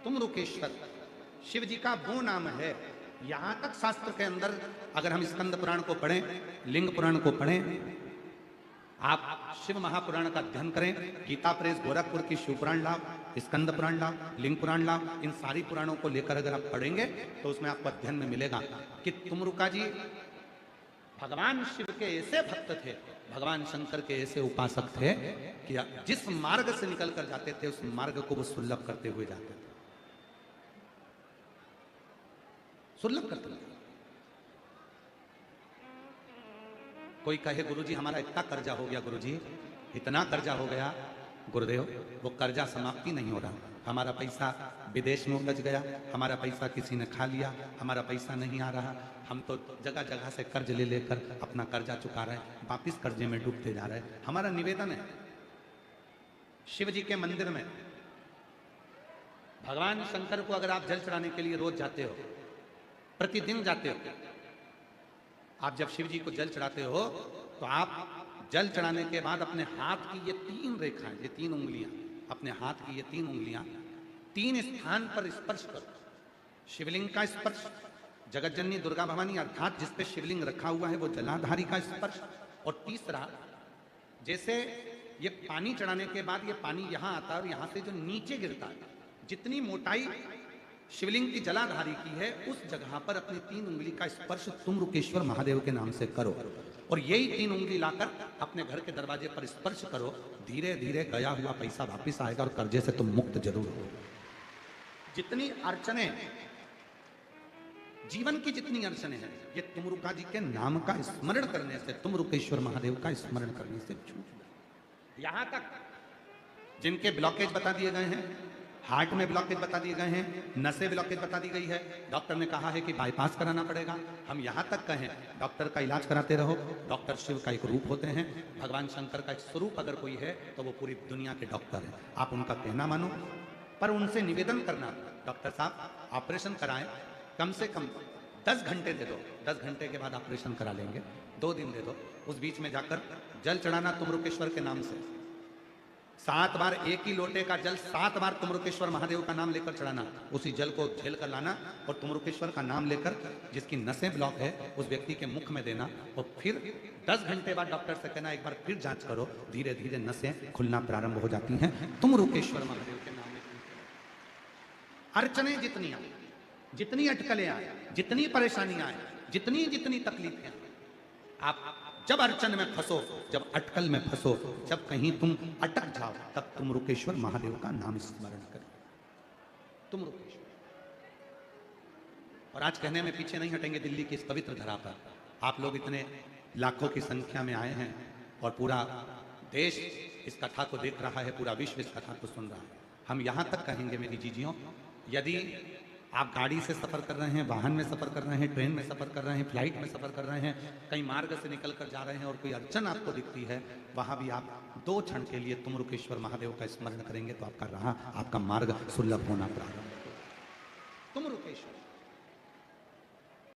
तुमरुकेश्वर शिव जी का वो नाम है। यहां तक शास्त्र के अंदर अगर हम स्कंद पुराण को पढ़ें, लिंग पुराण को पढ़ें, आप शिव महापुराण का अध्ययन करें, गीता प्रेस गोरखपुर की शिव पुराण लाभ, स्कंद पुराण लाभ, लिंग पुराण लाभ, इन सारी पुराणों को लेकर अगर आप पढ़ेंगे तो उसमें आपको अध्ययन में मिलेगा कि तुमरुका जी भगवान शिव के ऐसे भक्त थे, भगवान शंकर के ऐसे उपासक थे कि जिस मार्ग से निकल कर जाते थे उस मार्ग को वो सुलभ करते हुए जाते थे, सुलभ करते थे। कोई कहे गुरुजी हमारा इतना कर्जा हो गया, गुरुजी इतना कर्जा हो गया, गुरुदेव वो कर्जा समाप्ति नहीं हो रहा, हमारा पैसा विदेश में उलझ गया, हमारा पैसा किसी ने खा लिया, हमारा पैसा नहीं आ रहा, हम तो जगह जगह से कर्ज ले लेकर अपना कर्जा चुका रहे हैं, वापिस कर्जे में डूबते जा रहे हैं। हमारा निवेदन है शिव जी के मंदिर में भगवान शंकर को अगर आप जल चढ़ाने के लिए रोज जाते हो, प्रतिदिन जाते हो, आप जब शिव जी को जल चढ़ाते हो तो आप जल चढ़ाने के बाद अपने हाथ की ये 3 रेखाएं, ये 3 उंगलियां, अपने हाथ की ये 3 उंगलियां 3 स्थान पर स्पर्श करो। शिवलिंग का स्पर्श, जगत जननी दुर्गा भवानी अर्थात जिस पे शिवलिंग रखा हुआ है वो जलाधारी का स्पर्श, और तीसरा जैसे ये पानी चढ़ाने के बाद ये पानी यहां आता है और यहां से जो नीचे गिरता है, जितनी मोटाई शिवलिंग की जलाधारी की है उस जगह पर अपनी 3 उंगली का स्पर्श तुमरुकेश्वर महादेव के नाम से करो, और यही 3 उंगली लाकर अपने घर के दरवाजे पर स्पर्श करो। धीरे धीरे गया हुआ पैसा वापिस आएगा और कर्जे से तुम मुक्त जरूर हो। जितनी अड़चने, जीवन की जितनी अड़चने हैं, ये तुमरुका जी के नाम का स्मरण करने से, तुमरुकेश्वर महादेव का स्मरण करने से छूट जाए। यहां तक जिनके ब्लॉकेज बता दिए गए हैं, हार्ट में ब्लॉकेज बता दिए गए हैं, नसें ब्लॉकेज बता दी गई है, डॉक्टर ने कहा है कि बाईपास कराना पड़ेगा, हम यहां तक कहें डॉक्टर का इलाज कराते रहो। डॉक्टर शिव का एक रूप होते हैं, भगवान शंकर का एक स्वरूप अगर कोई है तो वो पूरी दुनिया के डॉक्टर हैं। आप उनका कहना मानो, पर उनसे निवेदन करना, डॉक्टर साहब ऑपरेशन कराएं, कम से कम 10 घंटे दे दो, 10 घंटे के बाद ऑपरेशन करा लेंगे, 2 दिन दे दो, उस बीच में जाकर जल चढ़ाना तुमरुकेश्वर के नाम से, 7 बार एक ही लोटे का जल 7 बार तुमरुकेश्वर महादेव का नाम लेकर चढ़ाना, उसी जल को झेल कर लाना और तुमरुकेश्वर का नाम लेकर जिसकी नसें ब्लॉक है उस व्यक्ति के मुख में देना, और फिर 10 घंटे बाद डॉक्टर से कहना एक बार फिर जांच करो, धीरे धीरे नसें खुलना प्रारंभ हो जाती हैं तुमरुकेश्वर महादेव के नाम लेकर। अड़चने जितनी आए, जितनी अटकलें आए, जितनी परेशानियां आए, जितनी जितनी तकलीफें, आप जब अड़चन में फंसो, जब अटकल में फंसो, जब कहीं तुम अटक जाओ, तब तुमरुकेश्वर महादेव का नाम स्मरण करो, तुमरुकेश्वर। और आज कहने में पीछे नहीं हटेंगे, दिल्ली की इस पवित्र धरा पर आप लोग इतने लाखों की संख्या में आए हैं और पूरा देश इस कथा को देख रहा है, पूरा विश्व इस कथा को सुन रहा है। हम यहां तक कहेंगे मेरी जीजियों, यदि आप गाड़ी से सफर कर रहे हैं, वाहन में सफर कर रहे हैं, ट्रेन में सफर कर रहे हैं, फ्लाइट में सफर कर रहे हैं, कई मार्ग से निकल कर जा रहे हैं और कोई अड़चन आपको दिखती है, वहां भी आप 2 क्षण के लिए तुमरुकेश्वर महादेव का स्मरण करेंगे तो आपका राह, आपका मार्ग सुलभ होना प्रारंभ।